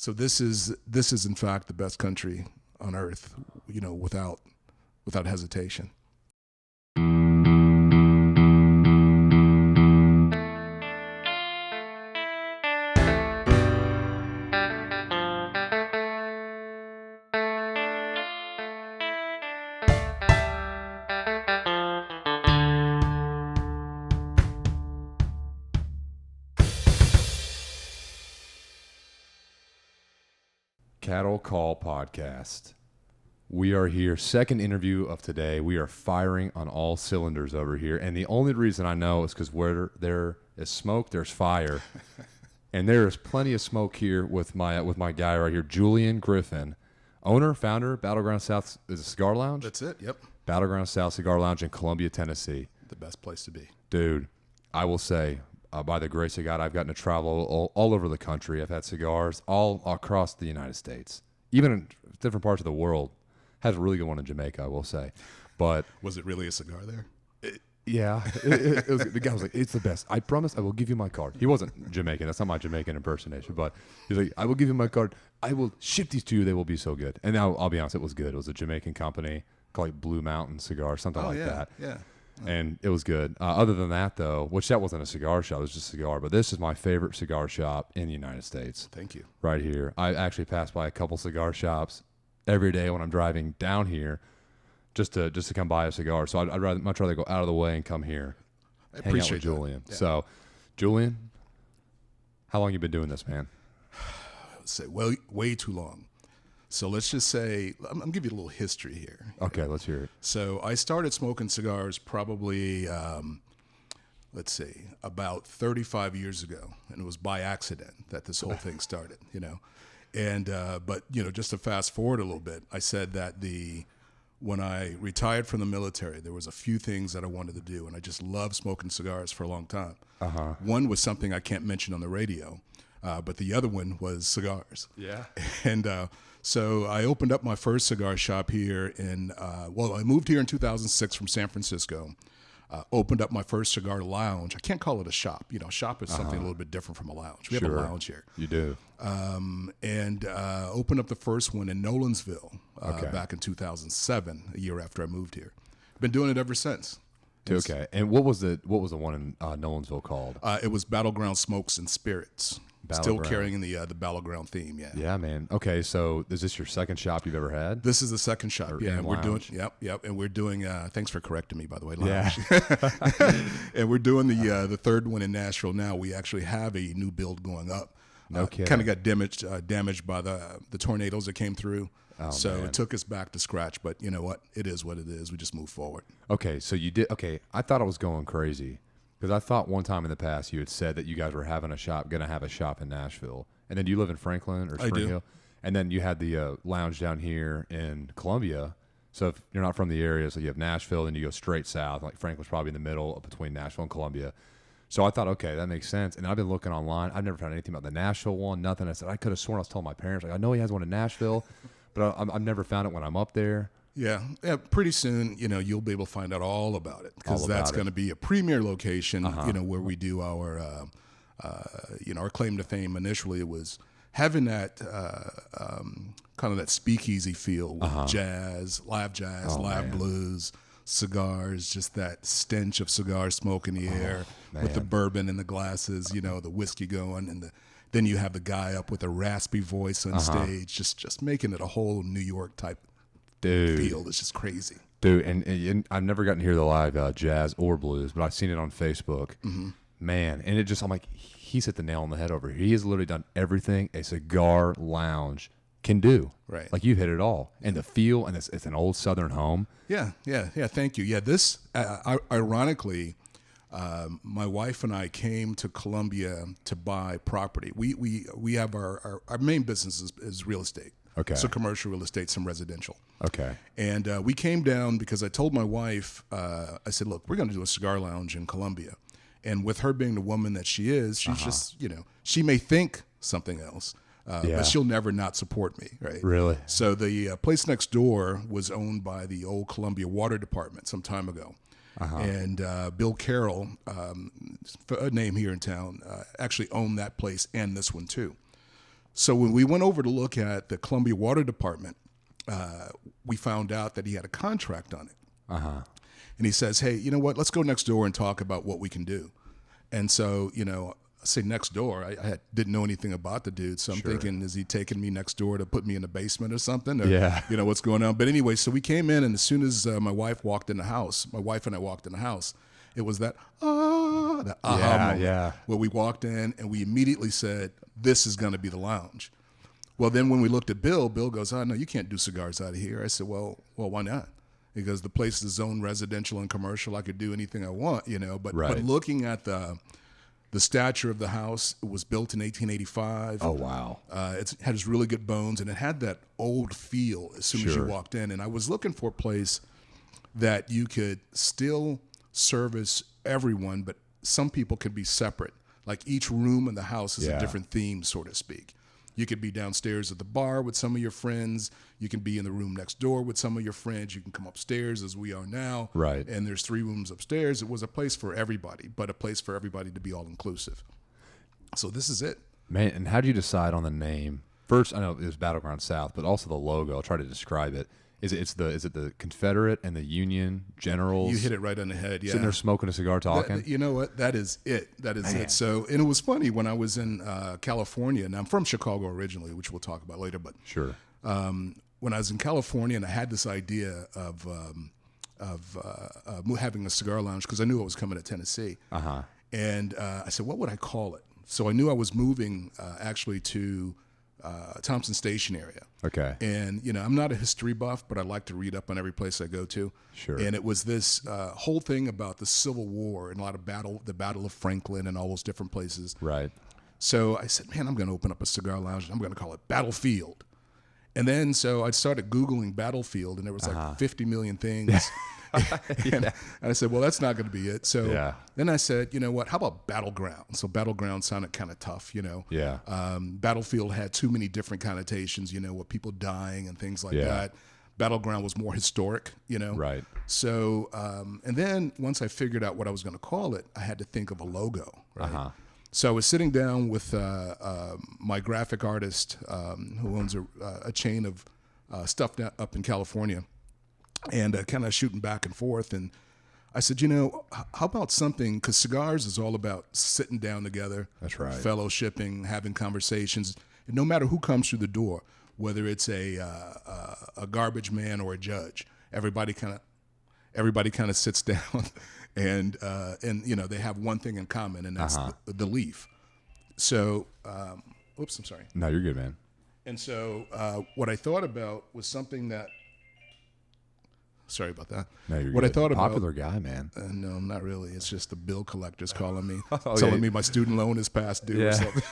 So this is in fact the best country on earth, without hesitation. Cattle Call Podcast. We are here, second interview of today. We are firing on all cylinders over here, and the only reason I know is because where there is smoke, there's fire, and there is plenty of smoke here with my guy right here, Julian Griffin, owner, founder, Battleground South is a cigar lounge. That's it. Yep. Battleground South Cigar Lounge in Columbia, Tennessee. The best place to be, dude. I will say, by the grace of God, I've gotten to travel all over the country. I've had cigars all across the United States, even in different parts of the world. Had a really good one in Jamaica, I will say. But was it really a cigar there? Yeah. It was, the guy was like, "It's the best. I promise I will give you my card." He wasn't Jamaican. That's not my Jamaican impersonation. But he's like, "I will give you my card. I will ship these to you. They will be so good." And now I'll be honest, it was good. It was a Jamaican company called like Blue Mountain Cigar, something like that. Yeah. And it was good. Other than that, though, which that wasn't a cigar shop, it was just a cigar. But this is my favorite cigar shop in the United States. Thank you. Right here. I actually pass by a couple cigar shops every day when I'm driving down here just to come buy a cigar. So I'd much rather go out of the way and come here. I hang out with appreciate Julian. Yeah. So, Julian, how long you been doing this, man? Let's say, way too long. So let's just say, I'm going to give you a little history here. Okay, let's hear it. So I started smoking cigars probably, about 35 years ago. And it was by accident that this whole thing started, And, just to fast forward a little bit, I said that when I retired from the military, there was a few things that I wanted to do. And I just loved smoking cigars for a long time. Uh-huh. One was something I can't mention on the radio. But the other one was cigars. Yeah. And so I opened up my first cigar shop here I moved here in 2006 from San Francisco. Opened up my first cigar lounge. I can't call it a shop. Shop is something a little bit different from a lounge. We have a lounge here. You do. And opened up the first one in Nolensville back in 2007, a year after I moved here. Been doing it ever since. Okay. And what was the one in Nolensville called? It was Battleground Smokes and Spirits. Still carrying the Battleground theme, yeah. Yeah, man. Okay, so is this your second shop you've ever had? This is the second shop, Or yeah. And we're doing, lounge? yep. And we're doing. Thanks for correcting me, by the way. Yeah. Lounge. And we're doing the third one in Nashville now. We actually have a new build going up. No kidding. Kind of got damaged by the tornadoes that came through. Oh, so man. it took us back to scratch. But you know what? It is what it is. We just move forward. Okay, so you did. Okay, I thought I was going crazy because I thought one time in the past you had said that you guys were going to have a shop in Nashville, and then you live in Franklin or Spring I do. Hill, and then you had the lounge down here in Columbia. So if you're not from the area, so you have Nashville, and you go straight south. Like Franklin's probably in the middle between Nashville and Columbia. So I thought, okay, that makes sense. And I've been looking online. I've never found anything about the Nashville one. Nothing. I said I could have sworn I was telling my parents, like, I know he has one in Nashville, but I've never found it when I'm up there. Yeah. Pretty soon, you'll be able to find out all about it because that's going to be a premier location. Where we do our, our claim to fame. Initially, it was having that kind of that speakeasy feel with jazz, live blues, cigars, just that stench of cigar smoke in the air with the bourbon in the glasses. The whiskey going, and then you have the guy up with a raspy voice on stage, just making it a whole New York type. Field. It's just crazy. Dude, and I've never gotten to hear the live jazz or blues, but I've seen it on Facebook. Mm-hmm. Man, and I'm like, he's hit the nail on the head over here. He has literally done everything a cigar lounge can do. Right. Like, you've hit it all. And the feel, and it's an old Southern home. Yeah, thank you. Yeah, this, ironically, my wife and I came to Columbia to buy property. We have our main business is real estate. Okay. So commercial real estate, some residential. Okay. And we came down because I told my wife, I said, look, we're going to do a cigar lounge in Columbia. And with her being the woman that she is, she's just, she may think something else, but she'll never not support me, right? Really? So the place next door was owned by the old Columbia Water Department some time ago. And Bill Carroll, a name here in town, actually owned that place and this one too. So when we went over to look at the Columbia Water Department, we found out that he had a contract on it. And he says, hey, you know what? Let's go next door and talk about what we can do. And so, I say next door. I didn't know anything about the dude. So I'm thinking, is he taking me next door to put me in the basement or something? Or, what's going on? But anyway, so we came in, and as soon as my wife and I walked in the house, it was that aha moment where we walked in and we immediately said, this is going to be the lounge. Well, then when we looked at Bill goes, oh, no, you can't do cigars out of here. I said, well, why not? Because the place is zoned residential and commercial. I could do anything I want, But looking at the stature of the house, it was built in 1885. Oh, wow. It had really good bones, and it had that old feel as soon as you walked in. And I was looking for a place that you could still service everyone, but some people could be separate. Like each room in the house is a different theme, so to speak. You could be downstairs at the bar with some of your friends. You can be in the room next door with some of your friends. You can come upstairs as we are now. Right. And there's 3 rooms upstairs. It was a place for everybody, but a place for everybody to be all inclusive. So this is it. Man, and how do you decide on the name? First, I know it was Battleground South, but also the logo. I'll try to describe it. Is it the Confederate and the Union generals? You hit it right on the head, yeah. Sitting there smoking a cigar talking? You know what? That is it. That is it. So, and it was funny when I was in California, and I'm from Chicago originally, which we'll talk about later, but when I was in California and I had this idea of having a cigar lounge, because I knew I was coming to Tennessee. And I said, what would I call it? So I knew I was moving actually to Thompson Station area. Okay. And, I'm not a history buff, but I like to read up on every place I go to. Sure. And it was this whole thing about the Civil War and a lot of the Battle of Franklin and all those different places. Right. So I said, man, I'm going to open up a cigar lounge, and I'm going to call it Battlefield. And then so I started Googling Battlefield, and there was like 50 million things. and I said, well, that's not going to be it. So then I said, you know what, how about Battleground? So Battleground sounded kind of tough, Battlefield had too many different connotations, with people dying and things like that. Battleground was more historic, Right. So, and then once I figured out what I was going to call it, I had to think of a logo, right? So I was sitting down with my graphic artist who owns a chain of stuff up in California, and kind of shooting back and forth. And I said, how about something, because cigars is all about sitting down together. That's right. Fellowshipping, having conversations. And no matter who comes through the door, whether it's a garbage man or a judge, everybody kind of sits down and they have one thing in common, and that's the leaf. So, oops, I'm sorry. No, you're good, man. And so what I thought about was something that, sorry about that. No, you're what good. I thought about, popular guy, man. No, not really. It's just the bill collectors calling me, telling me my student loan is past due or something.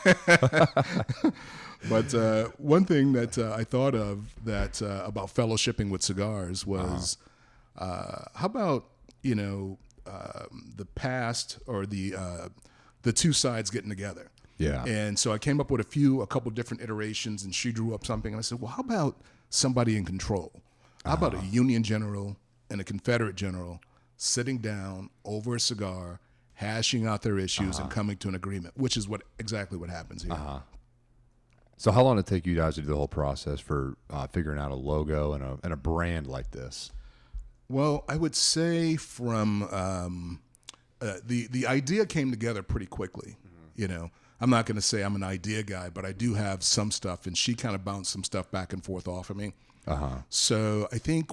But one thing that I thought of that about fellowshipping with cigars was, how about the past or the two sides getting together. Yeah. And so I came up with a couple different iterations, and she drew up something, and I said, well, how about somebody in control? How about a Union general and a Confederate general sitting down over a cigar, hashing out their issues and coming to an agreement, which is exactly what happens here. So how long did it take you guys to do the whole process for figuring out a logo and a brand like this? Well, I would say from the idea came together pretty quickly. I'm not going to say I'm an idea guy, but I do have some stuff, and she kind of bounced some stuff back and forth off of me. So I think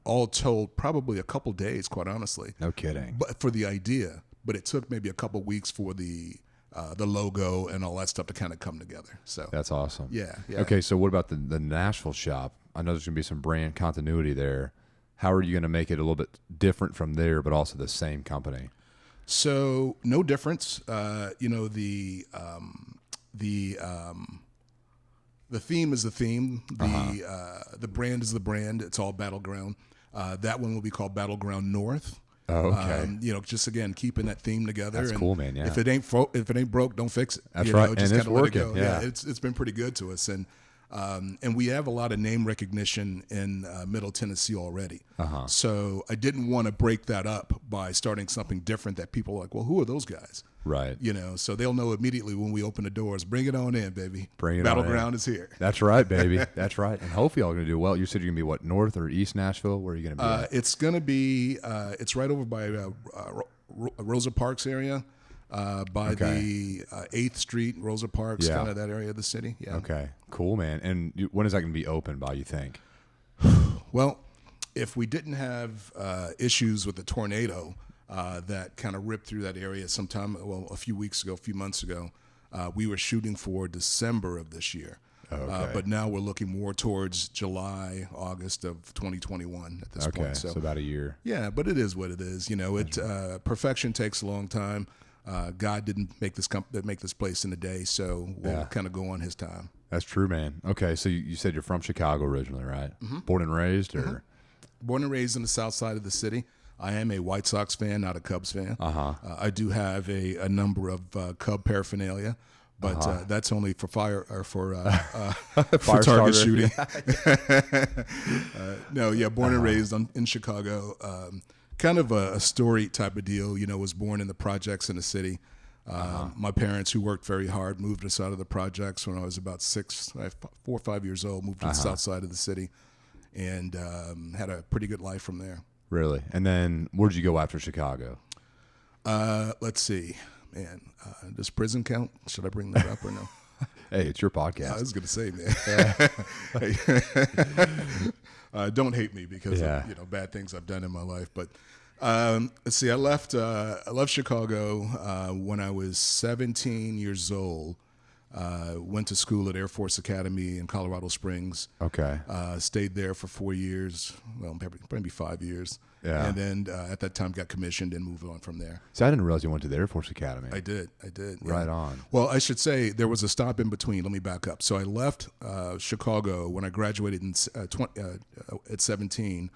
all told, probably a couple days, quite honestly. No kidding. But for the idea, but it took maybe a couple weeks for the logo and all that stuff to kind of come together. So that's awesome. Yeah. Okay, so what about the Nashville shop? I know there's going to be some brand continuity there. How are you going to make it a little bit different from there, but also the same company? So no difference. The theme is the theme. The brand is the brand. It's all Battleground. That one will be called Battleground North. Oh, okay. Just again keeping that theme together. That's cool, man. Yeah. If it ain't broke, don't fix it. That's right. Just and it's working. Let it go. Yeah. It's been pretty good to us, and we have a lot of name recognition in Middle Tennessee already. So I didn't want to break that up by starting something different that people are like, well, who are those guys? Right. So they'll know immediately when we open the doors. Bring it on in, baby. Bring it Battleground on in. is here. That's right, baby. That's right. And hopefully y'all are going to do well. You said you're going to be what, North or East Nashville? Where are you going to be at? It's going to be, it's right over by Rosa Parks area, by the 8th Street, Rosa Parks, kind of that area of the city. Yeah. Okay. Cool, man. And when is that going to be open by, you think? Well, if we didn't have issues with the tornado that kind of ripped through that area a few months ago, we were shooting for December of this year. Okay. But now we're looking more towards July, August of 2021 at this point. So about a year. Yeah, but it is what it is. Perfection takes a long time. God didn't make this place in a day, so we'll kind of go on His time. That's true, man. Okay, so you said you're from Chicago originally, right? Mm-hmm. Born and raised, or born and raised on the south side of the city. I am a White Sox fan, not a Cubs fan. I do have a number of Cub paraphernalia. But that's only for fire for target shooting. Born and raised in Chicago. Kind of a story type of deal. Was born in the projects in the city. My parents, who worked very hard, moved us out of the projects when I was about 4 or 5 years old. Moved to the south side of the city, and had a pretty good life from there. Really? And then where did you go after Chicago? Let's see. Man, does prison count? Should I bring that up or no? Hey, it's your podcast. I was going to say, man. Don't hate me because of, bad things I've done in my life. But let's see. I left Chicago when I was 17 years old. Went to school at Air Force Academy in Colorado Springs. Okay. Stayed there for 4 years. Well, maybe 5 years. Yeah. And then at that time got commissioned and moved on from there. So I didn't realize you went to the Air Force Academy. I did. Yeah. Right on. Well, I should say there was a stop in between. Let me back up. So I left Chicago when I graduated at 17.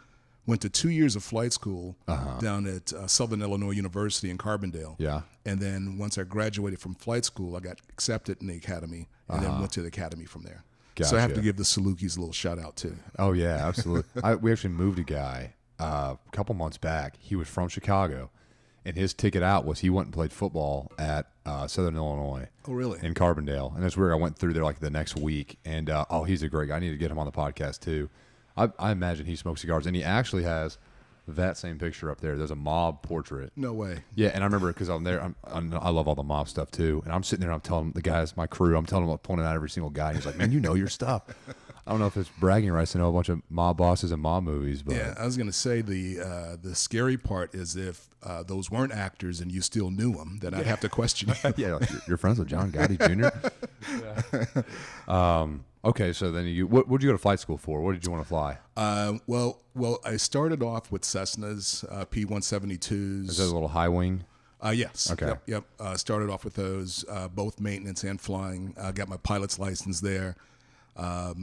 Went to 2 years of flight school down at Southern Illinois University in Carbondale. Yeah. And then once I graduated from flight school, I got accepted in the academy and then went to the academy from there. Gotcha. So I have to give the Salukis a little shout out too. Oh, yeah, absolutely. We actually moved a guy a couple months back. He was from Chicago, and his ticket out was he went and played football at Southern Illinois. Oh, really? In Carbondale. And it's weird. I went through there like the next week, and he's a great guy. I need to get him on the podcast too. I imagine he smokes cigars, and he actually has that same picture up there. There's a mob portrait. No way. Yeah, and I remember because I'm there. I love all the mob stuff too, and I'm sitting there and I'm telling the guys, my crew, I'm telling them, pointing out every single guy. And he's like, "Man, you know your stuff." I don't know if it's bragging rights to know a bunch of mob bosses and mob movies, but yeah, I was gonna say the scary part is if those weren't actors and you still knew them, then I'd have to question you. Yeah, you're friends with John Gotti Jr. Yeah. Okay, so then what did you go to flight school for? What did you want to fly? Well, I started off with Cessnas, P-172s. Is that a little high wing? Yes. Okay. Yep. Started off with those, both maintenance and flying. Got my pilot's license there.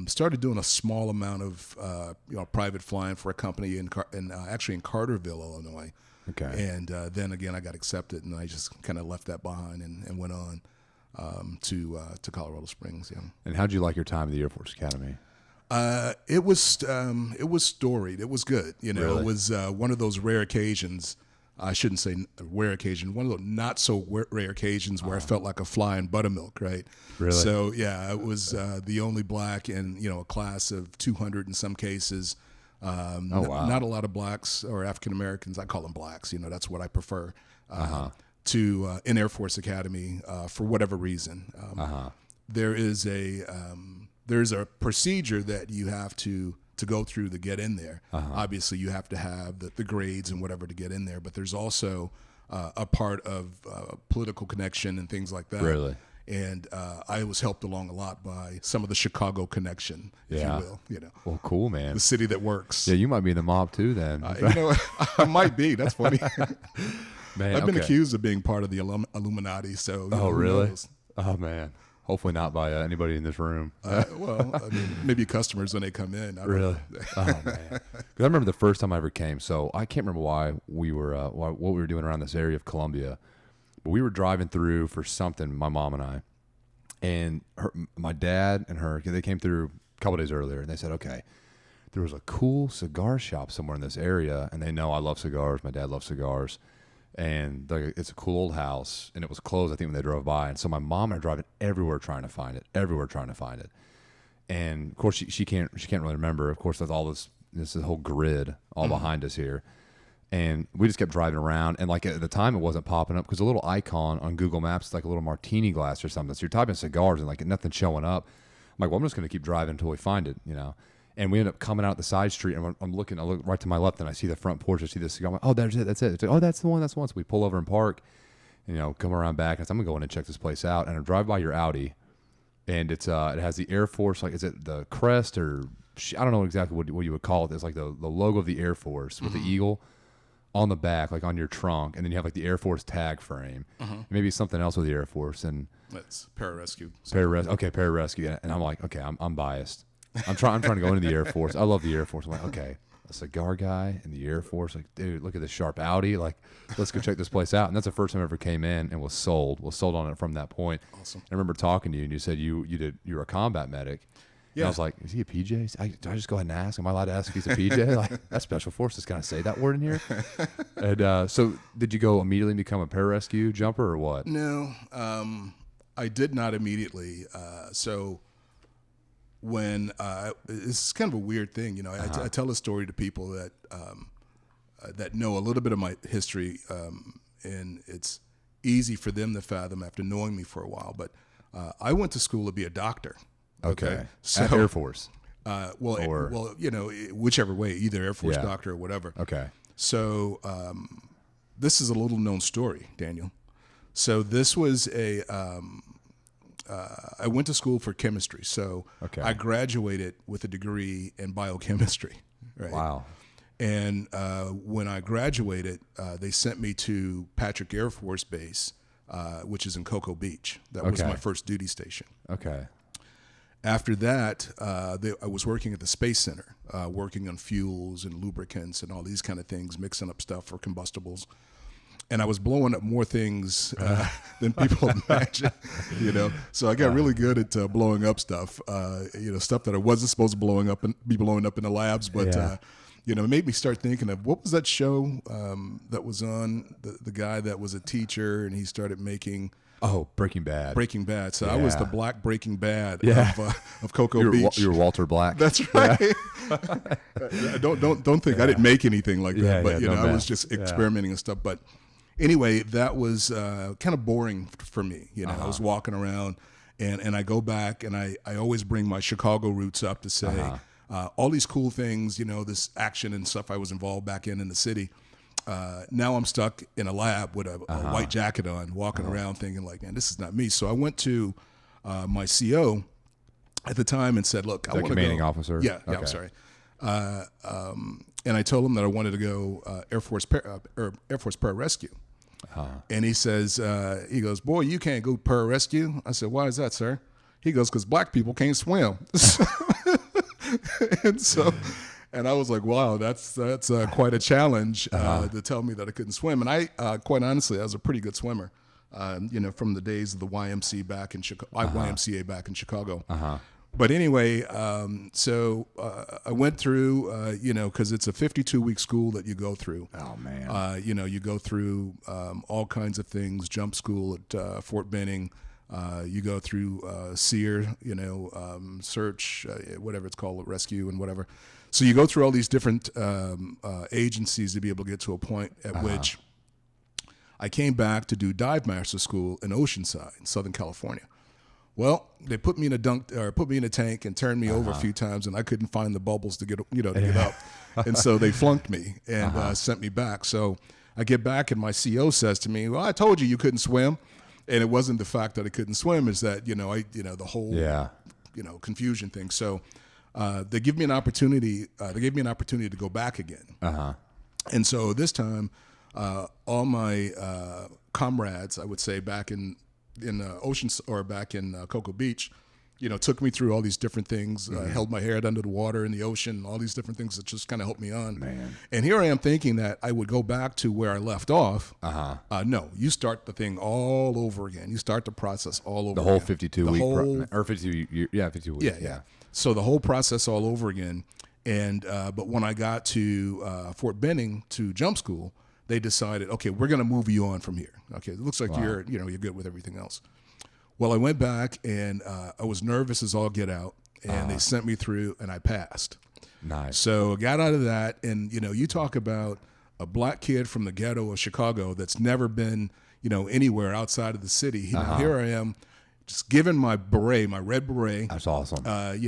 Started doing a small amount of private flying for a company actually in Carterville, Illinois. Okay. And then again, I got accepted, and I just kind of left that behind and went on to Colorado Springs. Yeah. And how'd you like your time at the Air Force Academy? It was storied. It was good. Really? It was one of those rare occasions. I shouldn't say rare occasion. One of those not so rare occasions where I felt like a fly in buttermilk. Right. Really. So yeah, it was the only black in a class of 200 in some cases. Wow. Not a lot of blacks or African Americans. I call them blacks. That's what I prefer. To in Air Force Academy for whatever reason. There's a procedure that you have to go through to get in there. Obviously, you have to have the grades and whatever to get in there, but there's also a part of political connection and things like that. Really? And I was helped along a lot by some of the Chicago connection, if you will. Well, cool, man. The city that works. Yeah, you might be in the mob too, then. I might be. That's funny. Man, I've been accused of being part of the Illuminati. So. Oh, really? Oh, man. Hopefully not by anybody in this room. Maybe customers when they come in. Really? Oh, man. Because I remember the first time I ever came. So I can't remember why we were what we were doing around this area of Columbia. But we were driving through for something, my mom and I. And my dad and her, they came through a couple days earlier. And they said, okay, there was a cool cigar shop somewhere in this area. And they know I love cigars. My dad loves cigars. And it's a cool old house, and it was closed, I think, when they drove by. And so my mom and I are driving everywhere trying to find it. And of course, she can't really remember. Of course, there's all this whole grid all behind us here. And we just kept driving around. And like at the time, it wasn't popping up because a little icon on Google Maps is like a little martini glass or something. So you're typing cigars and like nothing's showing up. I'm like, well, I'm just going to keep driving until we find it, you know. And we end up coming out the side street, and I look right to my left, and I see the front porch. I see the cigar. I'm like, oh, that's it. It's like, oh, that's the one. So we pull over and park, and, you know, come around back. And I'm going to go in and check this place out. And I drive by your Audi, and it has the Air Force, like, is it the crest or I don't know exactly what you would call it. It's like the logo of the Air Force with the eagle on the back, like on your trunk, and then you have like the Air Force tag frame. Maybe something else with the Air Force, and that's pararescue. Okay, pararescue. And I'm like, okay, I'm biased. I'm trying to go into the Air Force. I love the Air Force. I'm like, okay, a cigar guy in the Air Force. Like, dude, look at this sharp Audi. Like, let's go check this place out. And that's the first time I ever came in and was sold on it from that point. Awesome. I remember talking to you, and you said you were a combat medic. Yeah. And I was like, is he a PJ? Do I just go ahead and ask? Am I allowed to ask if he's a PJ? Like, that's Special Forces. Can I say that word in here? And so did you go immediately become a pararescue jumper or what? No, I did not immediately. So when it's kind of a weird thing, you know, I tell a story to people that that know a little bit of my history, and it's easy for them to fathom after knowing me for a while. But I went to school to be a doctor. Okay. So, at Air Force. Well, you know, whichever way, either Air Force doctor or whatever. Okay. So this is a little known story, Daniel. So this was I went to school for chemistry. So I graduated with a degree in biochemistry. Right? Wow. And when I graduated, they sent me to Patrick Air Force Base, which is in Cocoa Beach. That was my first duty station. Okay. After that, I was working at the Space Center, working on fuels and lubricants and all these kind of things, mixing up stuff for combustibles. And I was blowing up more things than people imagine, you know. So I got really good at blowing up stuff, you know, stuff that I wasn't supposed to be blowing up in the labs. But, you know, it made me start thinking of what was that show that was on, the guy that was a teacher and he started making... Oh, Breaking Bad. Breaking Bad. So I was the Black Breaking Bad of Cocoa Beach. You were Walter Black. That's right. Yeah. Don't think I didn't make anything like that, but you know, I was just experimenting and stuff. But anyway, that was kind of boring for me. You know, I was walking around, and I go back, and I always bring my Chicago roots up to say all these cool things. You know, this action and stuff I was involved back in the city. Now I'm stuck in a lab with a white jacket on, walking around thinking like, man, this is not me. So I went to my CO at the time and said, look, I want to go. Commanding officer? Yeah, I'm sorry. And I told him that I wanted to go Air Force Pararescue. And he says, he goes, boy, you can't go pararescue. I said, why is that, sir? He goes, because black people can't swim. And so... And I was like, wow, that's quite a challenge to tell me that I couldn't swim. And I, quite honestly, I was a pretty good swimmer, you know, from the days of the YMCA back in Chicago. But anyway, so I went through, you know, because it's a 52-week school that you go through. Oh, man. You know, you go through all kinds of things, jump school at Fort Benning. You go through SEER, you know, search, whatever it's called, rescue and whatever. So you go through all these different agencies to be able to get to a point at which I came back to do dive master school in Oceanside, in Southern California. Well, they put me in a tank and turned me over a few times, and I couldn't find the bubbles to get up, and so they flunked me and sent me back. So I get back, and my CO says to me, "Well, I told you couldn't swim," and it wasn't the fact that I couldn't swim; is that the whole confusion thing. So. They gave me an opportunity. To go back again. And so this time, all my comrades, I would say, back in Oceans or back in Cocoa Beach, you know, took me through all these different things. Held my head under the water in the ocean, all these different things that just kind of helped me on. Man. And here I am thinking that I would go back to where I left off. No, you start the thing all over again. You start the process all over. The whole 52 week or 52 weeks. Yeah. So the whole process all over again. And but when I got to Fort Benning to jump school, they decided, okay, we're going to move you on from here. Okay, it looks like you're good with everything else. Well, I went back and I was nervous as all get out, and they sent me through, and I passed. Nice. So I got out of that, and you talk about a black kid from the ghetto of Chicago that's never been anywhere outside of the city. Now here I am, just given my beret, my red beret. That's awesome. I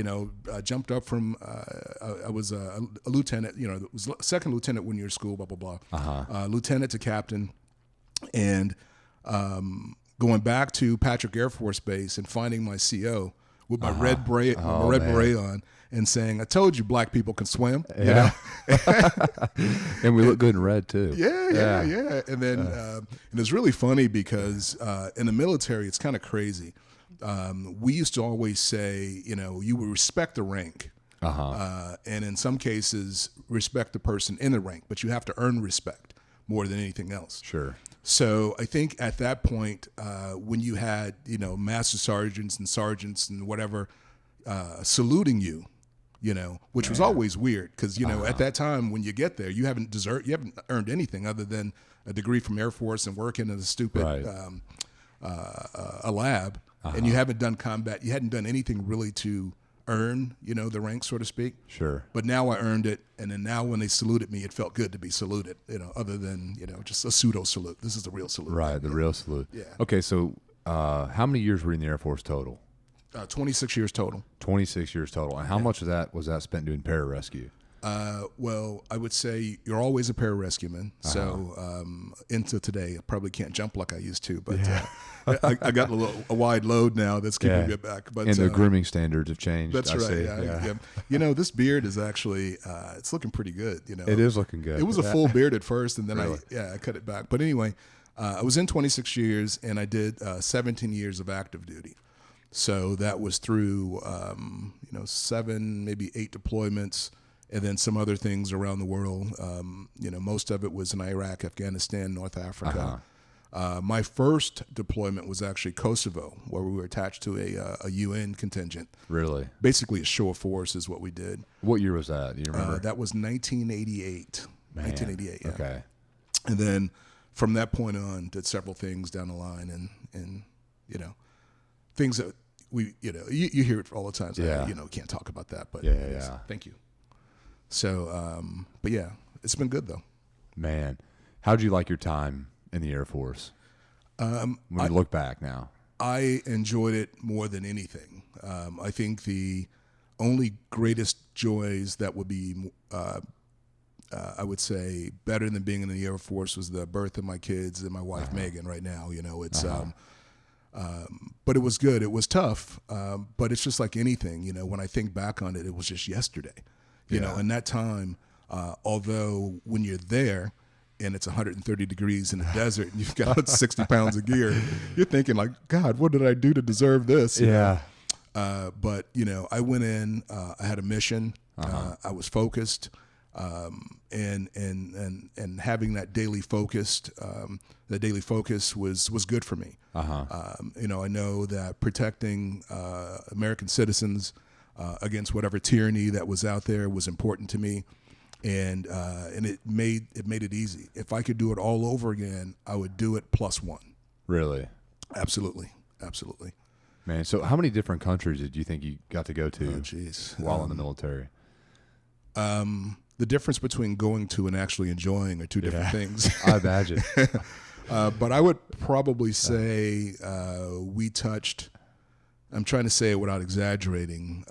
jumped up from I was a lieutenant. It was second lieutenant when you're in school. Blah blah blah. Lieutenant to captain, and going back to Patrick Air Force Base and finding my CO with my red beret, beret on, and saying, "I told you, black people can swim." Yeah, and we look good in red too. Yeah. And then and it's really funny because in the military, it's kind of crazy. We used to always say, you would respect the rank, and in some cases, respect the person in the rank, but you have to earn respect more than anything else. Sure. So I think at that point, when you had master sergeants and whatever saluting you, which was always weird because at that time when you get there, you haven't earned anything other than a degree from Air Force and working in a stupid a lab, and you haven't done combat. You hadn't done anything really to earn the rank, so to speak. Sure. But now I earned it, and then now when they saluted me, it felt good to be saluted. Other than just a pseudo salute. This is the real salute. Right, the real salute. Yeah. Okay, so how many years were you in the Air Force total? 26 years total. 26 years total. And how much of that was spent doing pararescue? Well, I would say you're always a pararescueman. So into today, I probably can't jump like I used to, but I got a wide load now that's keeping me back. But and the grooming standards have changed. That's right. Yeah. This beard is actually it's looking pretty good. It is looking good. It was a full beard at first, and then I cut it back. But anyway, I was in 26 years, and I did 17 years of active duty. So that was through 7, maybe 8 deployments, and then some other things around the world. Most of it was in Iraq, Afghanistan, North Africa. My first deployment was actually Kosovo, where we were attached to a UN contingent. Really? Basically a show of force is what we did. What year was that? Do you remember? That was 1988. Man. 1988, yeah. Okay. And then from that point on, did several things down the line, and things that we, you hear it all the time. So, can't talk about that, but thank you. So, but yeah, it's been good though. Man, how'd you like your time in the Air Force? When you look back now, I enjoyed it more than anything. I think the only greatest joys that would be, I would say, better than being in the Air Force was the birth of my kids and my wife Megan. Right now, it's. But it was good. It was tough, but it's just like anything. When I think back on it, it was just yesterday. In that time, although when you're there and it's 130 degrees in the desert and you've got 60 pounds of gear, you're thinking like, God, what did I do to deserve this? But I went in. I had a mission. I was focused, and having that daily focus was good for me. I know that protecting American citizens against whatever tyranny that was out there was important to me, and it made it easy. If I could do it all over again, I would do it +1. Really? Absolutely. Man, so how many different countries did you think you got to go to while in the military? The difference between going to and actually enjoying are two different things. I imagine. But I would probably say we touched, I'm trying to say it without exaggerating,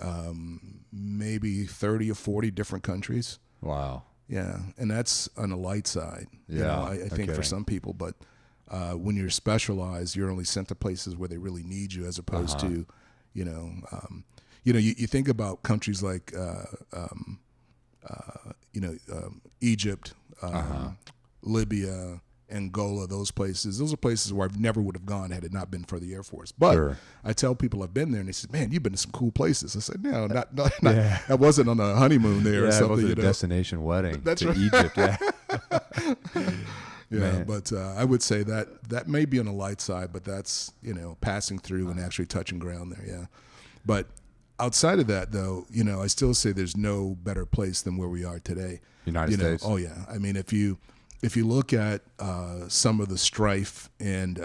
maybe 30 or 40 different countries. Wow. Yeah, and that's on the light side. Yeah, I think for some people, but when you're specialized, you're only sent to places where they really need you, as opposed to, you think about countries like, Egypt, Libya, Angola, those places. Those are places where I never would have gone had it not been for the Air Force. But I tell people I've been there, and they said, "Man, you've been to some cool places." I said, "No, not I wasn't on a honeymoon there or something." It wasn't a destination wedding. That's to right. Egypt. Yeah, but I would say that may be on the light side, but that's passing through and actually touching ground there. Yeah, but outside of that, though, I still say there's no better place than where we are today. United States. Oh yeah, I mean, if you if you look at some of the strife and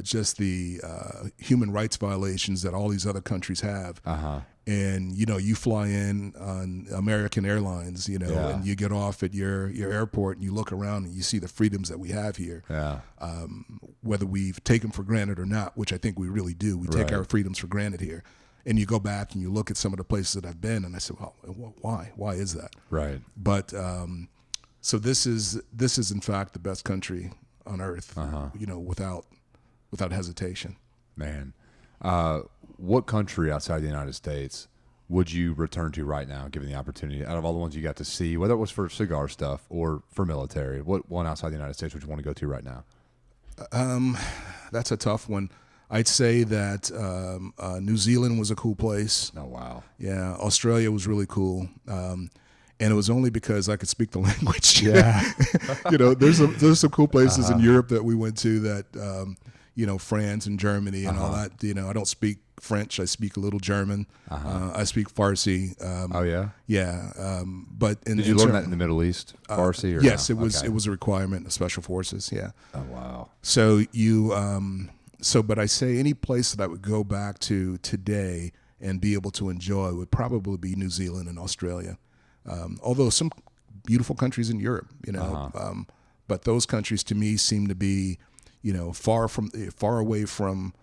just the human rights violations that all these other countries have, and you fly in on American Airlines, and you get off at your airport and you look around and you see the freedoms that we have here, whether we've taken for granted or not, which I think we really do. We take our freedoms for granted here. And you go back and you look at some of the places that I've been, and I said, well, why? Why is that? Right. But so this is in fact the best country on earth, without hesitation. Man, what country outside the United States would you return to right now, given the opportunity? Out of all the ones you got to see, whether it was for cigar stuff or for military, what one outside the United States would you want to go to right now? That's a tough one. I'd say that New Zealand was a cool place. Oh, wow. Yeah, Australia was really cool. And it was only because I could speak the language. Yeah. There's some cool places in Europe that we went to that, France and Germany and all that. I don't speak French. I speak a little German. I speak Farsi. Oh, yeah? Yeah. But did you learn that in the Middle East, Farsi? Or yes, no? It was a requirement of Special Forces, yeah. Oh, wow. So but I say any place that I would go back to today and be able to enjoy would probably be New Zealand and Australia. Although some beautiful countries in Europe, but those countries to me seem to be, far away from,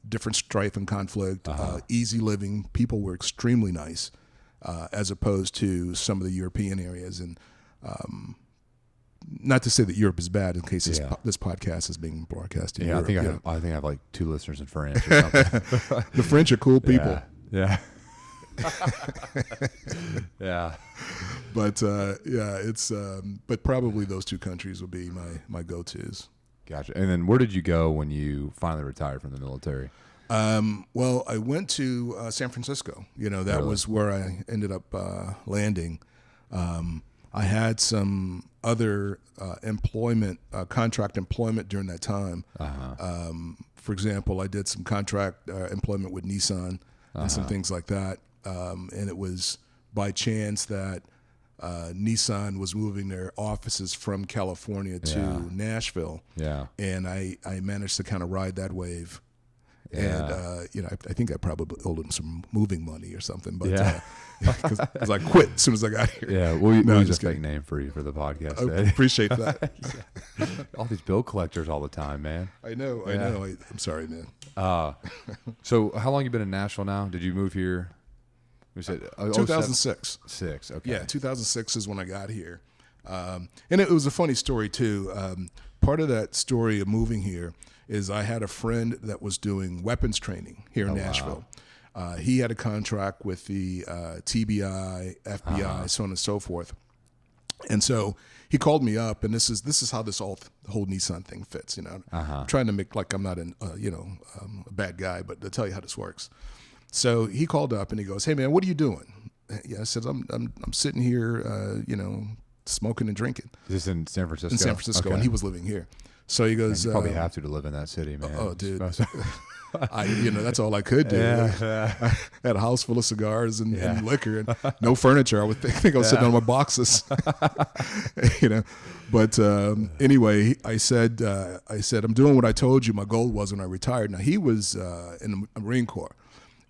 different strife and conflict, easy living. People were extremely nice, as opposed to some of the European areas. And, not to say that Europe is bad in case this podcast is being broadcast in Europe. I think I have like 2 listeners in France or something. The French are cool people. Yeah. Yeah. But it's but probably those 2 countries will be my go-tos. Gotcha. And then where did you go when you finally retired from the military? Well, I went to San Francisco. That was where I ended up landing. I had some other contract employment during that time. For example, I did some contract employment with Nissan and some things like that. And it was by chance that Nissan was moving their offices from California to Nashville. Yeah. And I managed to kind of ride that wave. Yeah. And, I think I probably owed them some moving money or something. But because I quit as soon as I got here. Yeah, we'll use a fake name for you for the podcast. I appreciate that. All these bill collectors all the time, man. I know. I'm sorry, man. So how long you been in Nashville now? Did you move here? We said 2006. 6, okay. Yeah, 2006 is when I got here. And it was a funny story, too. Part of that story of moving here is I had a friend that was doing weapons training here in Nashville. Wow. He had a contract with the TBI, FBI, so on and so forth. And so he called me up, and this is how the whole Nissan thing fits. I'm trying to make like I'm not a bad guy, but to tell you how this works. So he called up and he goes, "Hey man, what are you doing?" Yeah, I said, "I'm sitting here, smoking and drinking." Is this in San Francisco? In San Francisco, and he was living here. So he goes, man, you probably have to live in that city, man. Oh, dude. That's all I could do. Yeah. I had a house full of cigars and liquor and no furniture. I would think I was sitting on my boxes, But anyway, I said, I'm doing what I told you my goal was when I retired. Now, he was in the Marine Corps,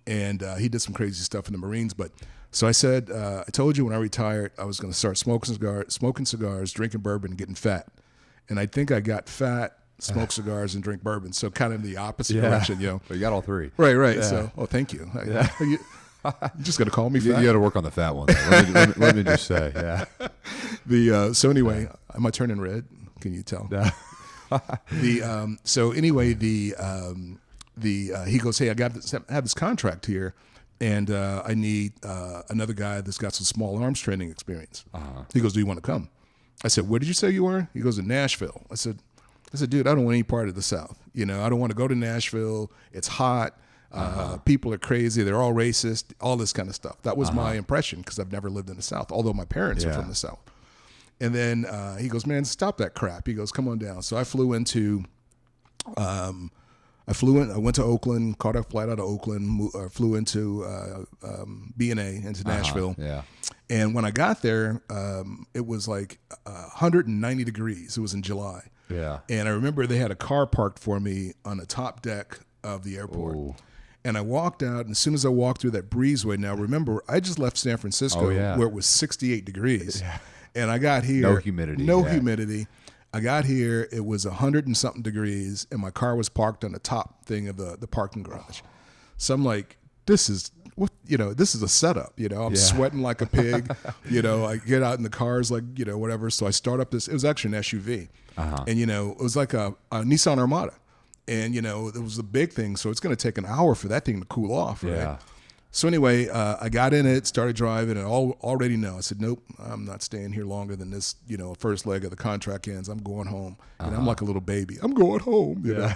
and he did some crazy stuff in the Marines. But so I said, I told you when I retired, I was going to start smoking cigars, drinking bourbon, and getting fat. And I think I got fat, smoke cigars, and drink bourbon. So kind of the opposite direction, But you got all 3. Right. Yeah. So, thank you. You're just going to call me fat? You got to work on the fat one. Let me just say, yeah. So anyway, am I turning red? Can you tell? Yeah. So anyway, he goes, "Hey, I have this contract here, and I need another guy that's got some small arms training experience." He goes, "Do you want to come?" I said, "Where did you say you were?" He goes, "In Nashville." I said, "Dude, I don't want any part of the South. I don't want to go to Nashville. It's hot. People are crazy. They're all racist, all this kind of stuff." That was my impression because I've never lived in the South, although my parents are from the South. And then he goes, "Man, stop that crap." He goes, "Come on down." So I flew into, I went to Oakland, caught a flight out of Oakland, flew into B&A, into Nashville. Yeah. And when I got there, it was like 190 degrees. It was in July. Yeah. And I remember they had a car parked for me on the top deck of the airport. Ooh. And I walked out, and as soon as I walked through that breezeway, now remember, I just left San Francisco where it was 68 degrees. Yeah. And I got here. No humidity. No humidity. I got here, it was 100 and something degrees, and my car was parked on the top thing of the parking garage. So I'm like, this is a setup, I'm sweating like a pig, I get out in the cars like, whatever. So I start up it was actually an SUV, and, it was like a Nissan Armada, and, it was a big thing. So it's going to take an hour for that thing to cool off, right? Yeah. So anyway, I got in it, started driving, and already know. I said, nope, I'm not staying here longer than this, first leg of the contract ends. I'm going home. I'm like a little baby. I'm going home, you know.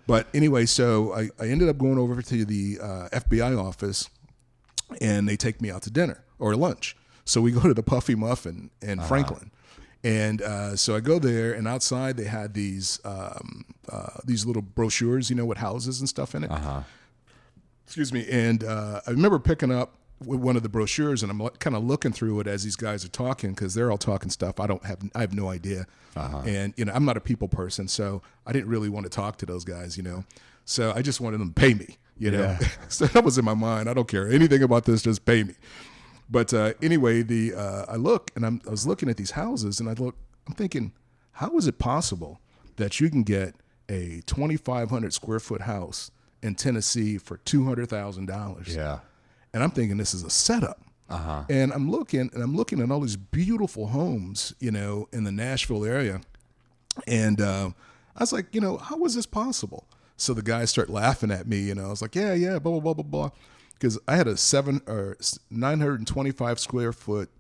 But anyway, so I ended up going over to the FBI office, and they take me out to dinner or lunch. So we go to the Puffy Muffin in Franklin. And so I go there, and outside they had these little brochures, with houses and stuff in it. Excuse me. And I remember picking up one of the brochures, and I'm kind of looking through it as these guys are talking, because they're all talking stuff I have no idea. And I'm not a people person, so I didn't really want to talk to those guys, So I just wanted them to pay me, So that was in my mind. I don't care anything about this, just pay me. But anyway, I look, and I was looking at these houses, and I'm thinking, how is it possible that you can get a 2,500 square foot house in Tennessee for $200,000? Yeah. And I'm thinking this is a setup. And I'm looking at all these beautiful homes, in the Nashville area. And I was like, how is this possible? So the guys start laughing at me, I was like, yeah, blah, blah, blah, blah, blah. Because I had a 925 square foot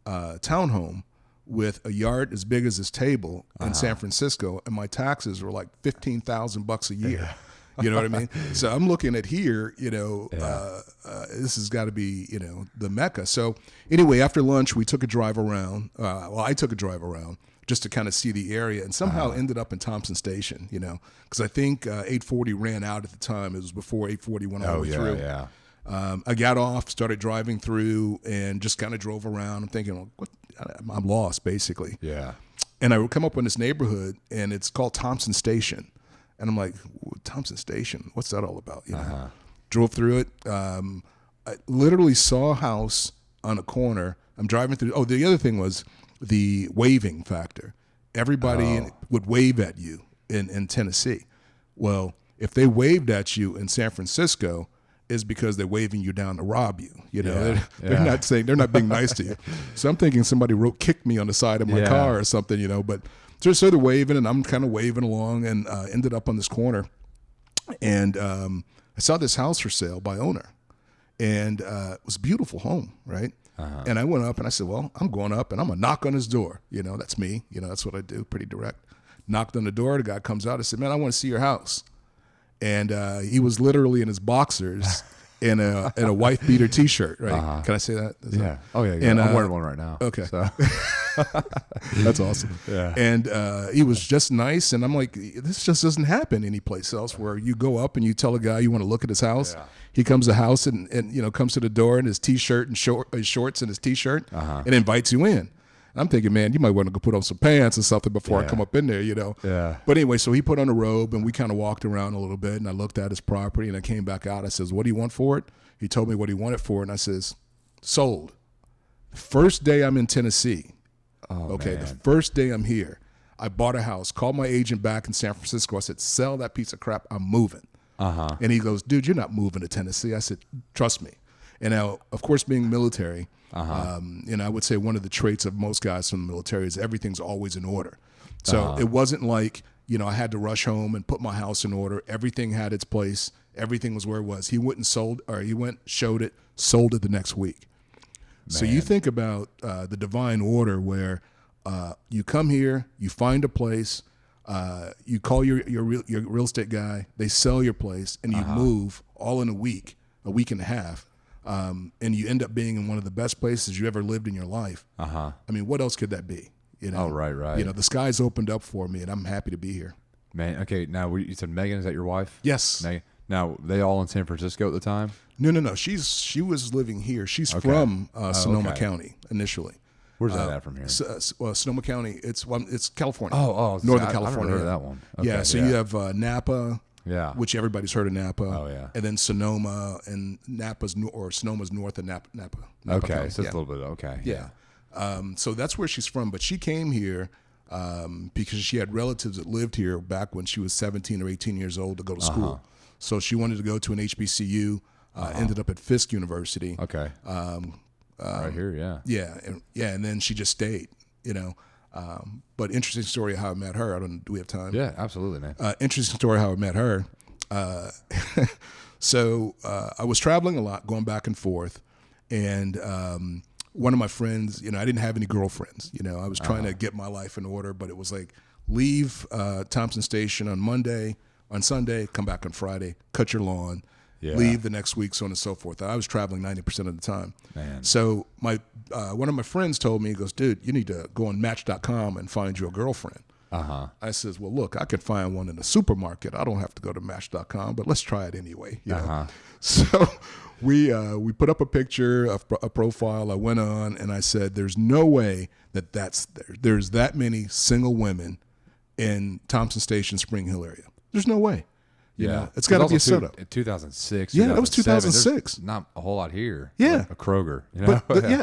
townhome with a yard as big as this table in San Francisco, and my taxes were like $15,000 a year. You know what I mean? So I'm looking at here, this has got to be, the Mecca. So anyway, after lunch, we took a drive around. I took a drive around just to kind of see the area, and somehow ended up in Thompson Station, because I think 840 ran out at the time. It was before 840 went all the way through. Yeah. I got off, started driving through, and just kind of drove around. I'm thinking, well, I'm lost, basically. Yeah. And I would come up in this neighborhood, and it's called Thompson Station. And I'm like, Thompson Station, what's that all about? Drove through it. I literally saw a house on a corner. I'm driving through. Oh, the other thing was the waving factor. Everybody would wave at you in Tennessee. Well, if they waved at you in San Francisco, is because they're waving you down to rob you. They're not being nice to you. So I'm thinking somebody kicked me on the side of my car or something, but so they're waving, and I'm kind of waving along, and ended up on this corner, and I saw this house for sale by owner, and it was a beautiful home, right? And I went up, and I said, well, I'm going up, and I'm going to knock on his door. That's me. That's what I do, pretty direct. Knocked on the door. The guy comes out. I said, man, I want to see your house. And he was literally in his boxers in a wife beater T-shirt, right? Can I say that? Yeah. Oh yeah. And I'm wearing one right now. Okay. So. That's awesome. Yeah. And he was just nice, and I'm like, this just doesn't happen anyplace else, where you go up and you tell a guy you want to look at his house. Yeah. He comes to the house and comes to the door in his T-shirt and his shorts and his T-shirt and invites you in. I'm thinking, man, you might want to go put on some pants or something before I come up in there, Yeah. But anyway, so he put on a robe, and we kind of walked around a little bit, and I looked at his property, and I came back out. I says, what do you want for it? He told me what he wanted for it, and I says, sold. First day I'm in Tennessee. Man. The first day I'm here, I bought a house, called my agent back in San Francisco. I said, sell that piece of crap. I'm moving. And he goes, dude, you're not moving to Tennessee. I said, trust me. And now, of course, being military, I would say one of the traits of most guys from the military is everything's always in order. So it wasn't like, I had to rush home and put my house in order. Everything had its place. Everything was where it was. He went, showed it, sold it the next week. Man. So you think about the divine order where you come here, you find a place, you call your real estate guy, they sell your place, and you move all in a week and a half. And you end up being in one of the best places you ever lived in your life. I mean, what else could that be? Oh, right. The sky's opened up for me, and I'm happy to be here. Man, okay, now you said Megan, is that your wife? Yes. Megan. Now, they all in San Francisco at the time? No. She was living here. She's from Sonoma County initially. Where's that at from here? Sonoma County. It's California. Northern California. I've never heard of that one. Okay, yeah. So you have Napa. Yeah. Which everybody's heard of Napa. Oh, yeah. And then Sonoma, and Sonoma's north of Napa. Okay, County. so it's a little bit, okay. Yeah. So that's where she's from. But she came here because she had relatives that lived here back when she was 17 or 18 years old to go to school. So she wanted to go to an HBCU, ended up at Fisk University. Okay. Right here, yeah. Yeah, and then she just stayed, But interesting story of how I met her. Do we have time? Yeah, absolutely, man. Interesting story how I met her. So I was traveling a lot, going back and forth, and one of my friends, I didn't have any girlfriends. I was trying to get my life in order, but it was like leave Thompson Station on Sunday, come back on Friday, cut your lawn, leave the next week, so on and so forth. I was traveling 90% of the time. Man. So my one of my friends told me, he goes, dude, you need to go on Match.com and find you a girlfriend. I says, well, look, I could find one in a supermarket. I don't have to go to Match.com, but let's try it anyway. So we put up a picture, a profile. I went on and I said, there's no way there's that many single women in Thompson Station, Spring Hill area. There's no way. It's got to be a setup. 2006. Yeah, that was 2006. Not a whole lot here. Yeah, a Kroger.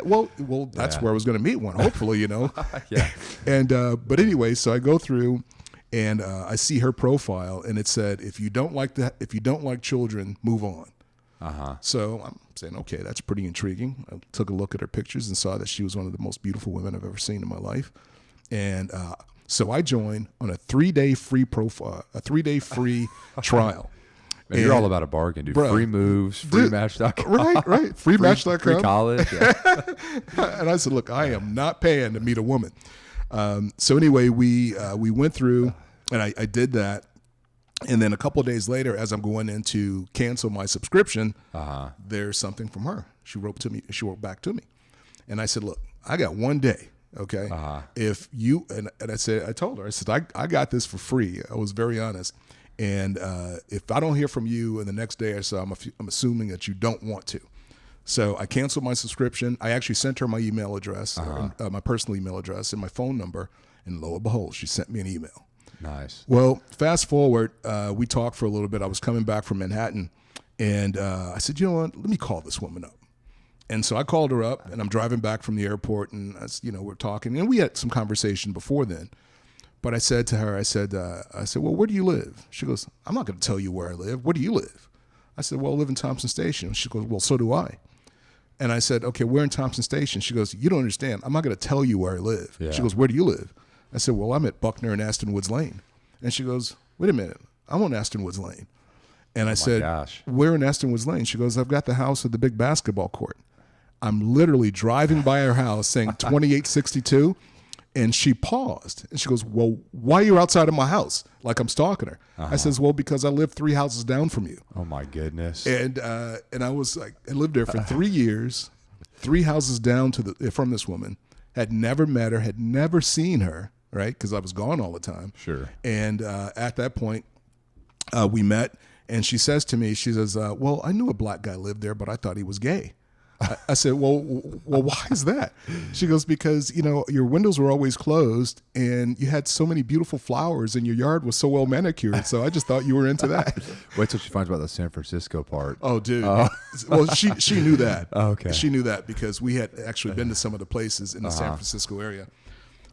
Well, that's where I was going to meet one. Hopefully, Yeah. And but anyway, so I go through, and I see her profile, and it said, if you don't like children, move on. So I'm saying, okay, that's pretty intriguing. I took a look at her pictures and saw that she was one of the most beautiful women I've ever seen in my life, and so I joined on a 3-day free trial. Man, you're all about a bargain, dude. Free moves, free Match.com. Right. Free Match.com. Free college. Yeah. And I said, look, I am not paying to meet a woman. So anyway, we went through, and I did that. And then a couple of days later, as I'm going in to cancel my subscription, there's something from her. She wrote back to me. And I said, look, I got one day. Okay. If you, and I told her, I got this for free. I was very honest. And if I don't hear from you in the next day or so, I'm assuming that you don't want to. So I canceled my subscription. I actually sent her my email address, my personal email address, and my phone number. And lo and behold, she sent me an email. Nice. Well, fast forward, we talked for a little bit. I was coming back from Manhattan, and I said, you know what? Let me call this woman up. And so I called her up, and I'm driving back from the airport, and we're talking, and we had some conversation before then. But I said to her, I said, well, where do you live? She goes, I'm not going to tell you where I live. Where do you live? I said, well, I live in Thompson Station. She goes, well, so do I. And I said, okay, where in Thompson Station? She goes, you don't understand. I'm not going to tell you where I live. Yeah. She goes, where do you live? I said, well, I'm at Buckner and Aston Woods Lane. And she goes, wait a minute, I'm on Aston Woods Lane. And I said, where in Aston Woods Lane? She goes, I've got the house with the big basketball court. I'm literally driving by her house saying 2862, and she paused. And she goes, well, why are you outside of my house? Like I'm stalking her. I says, well, because I live 3 houses down from you. Oh, my goodness. And I was like, I lived there for 3 years, 3 houses down from this woman, had never met her, had never seen her, right? Because I was gone all the time. Sure. And at that point, we met, and she says to me, she says, well, I knew a black guy lived there, but I thought he was gay. I said, well, why is that? She goes, because, your windows were always closed and you had so many beautiful flowers and your yard was so well manicured. So I just thought you were into that. Wait till she finds out about the San Francisco part. Oh, dude. Well, she knew that. Okay. She knew that because we had actually been to some of the places in the San Francisco area.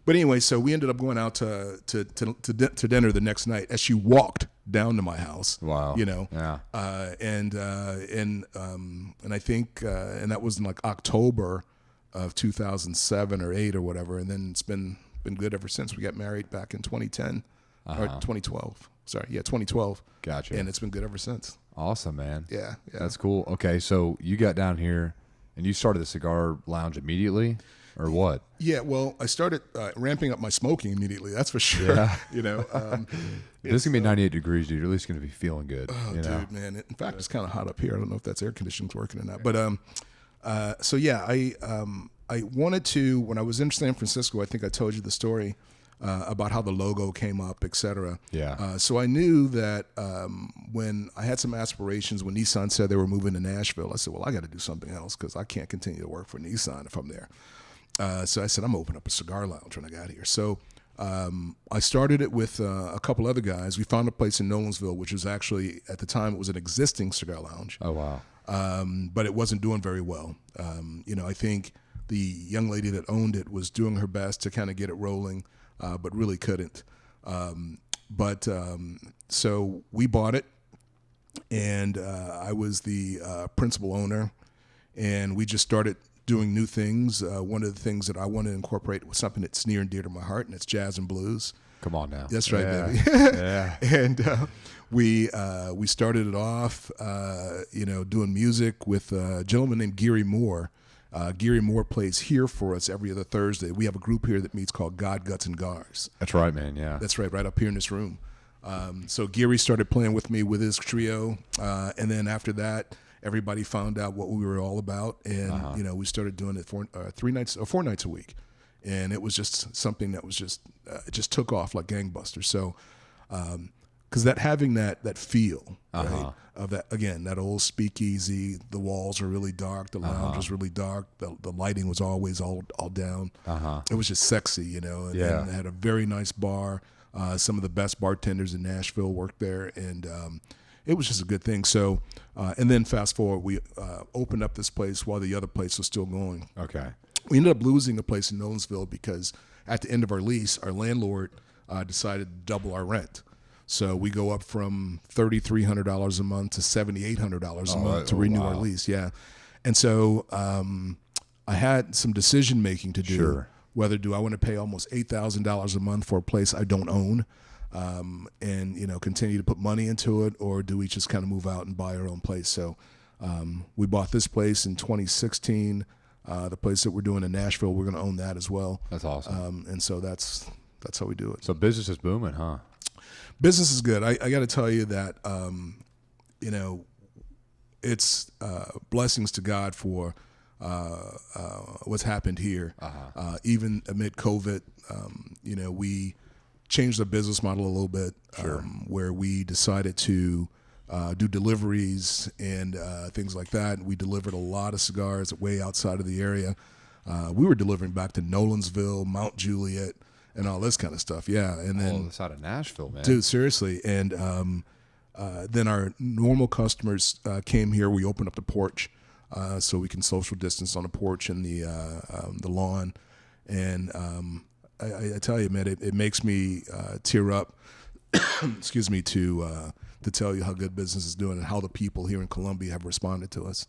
But anyway, so we ended up going out to dinner the next night as she walked down to my house. Wow. Yeah. And I think and that was in like October of 2007 or 8 or whatever, and then it's been good ever since. We got married back in 2010 or 2012. Sorry, 2012. Gotcha. And it's been good ever since. Awesome, man. Yeah. That's cool. Okay, so you got down here and you started the cigar lounge immediately. Or what? Yeah, well, I started ramping up my smoking immediately. That's for sure. Yeah. It's going to be 98 degrees, dude. You're at least going to be feeling good. Oh, dude, man. In fact, it's kind of hot up here. I don't know if that's air conditioning's working or not. But so yeah, I wanted to, when I was in San Francisco, I think I told you the story. about how the logo came up, et cetera. Yeah. So I knew that when I had some aspirations, when Nissan said they were moving to Nashville, I said, well, I got to do something else because I can't continue to work for Nissan if I'm there. So I said, I'm opening up a cigar lounge when I got here. So I started it with a couple other guys. We found a place in Nolensville, which was actually, at the time, it was an existing cigar lounge. Oh, wow. But it wasn't doing very well. I think the young lady that owned it was doing her best to kind of get it rolling, but really couldn't. So we bought it, and I was the principal owner, and we just started doing new things. One of the things that I wanted to incorporate was something that's near and dear to my heart, and it's jazz and blues. Come on now. That's right, yeah. baby. Yeah. And we started it off, doing music with a gentleman named Gary Moore. Gary Moore plays here for us every other Thursday. We have a group here that meets called God, Guts, and Gars. That's right, man. Yeah. That's right up here in this room. So Gary started playing with me with his trio, and then after that, everybody found out what we were all about, and we started doing it 4 nights a week, and it was just something that was just it just took off like gangbusters. So, because having that feel right, of that, again, that old speakeasy, the walls are really dark, the lounge was really dark, the lighting was always all down. It was just sexy, and it had a very nice bar. Some of the best bartenders in Nashville worked there, and it was just a good thing. So, and then fast forward, we opened up this place while the other place was still going. Okay. We ended up losing a place in Nolensville because at the end of our lease, our landlord decided to double our rent. So we go up from $3,300 a month to $7,800 a month to renew our lease. Yeah. And so I had some decision making to do. Sure. Whether do I want to pay almost $8,000 a month for a place I don't own, and continue to put money into it, or do we just kind of move out and buy our own place? So we bought this place in 2016. The place that we're doing in Nashville, we're going to own that as well. That's awesome. And so that's how we do it. So business is booming, huh? Business is good. I got to tell you that it's blessings to God for what's happened here. Even amid COVID, we changed the business model a little bit, where we decided to do deliveries and things like that. We delivered a lot of cigars way outside of the area. We were delivering back to Nolensville, Mount Juliet, and all this kind of stuff. Yeah, and then this out of Nashville, man. Dude, seriously. And then our normal customers came here. We opened up the porch. So we can social distance on the porch and the lawn, and I tell you, man, it makes me tear up. Excuse me, to tell you how good business is doing and how the people here in Columbia have responded to us.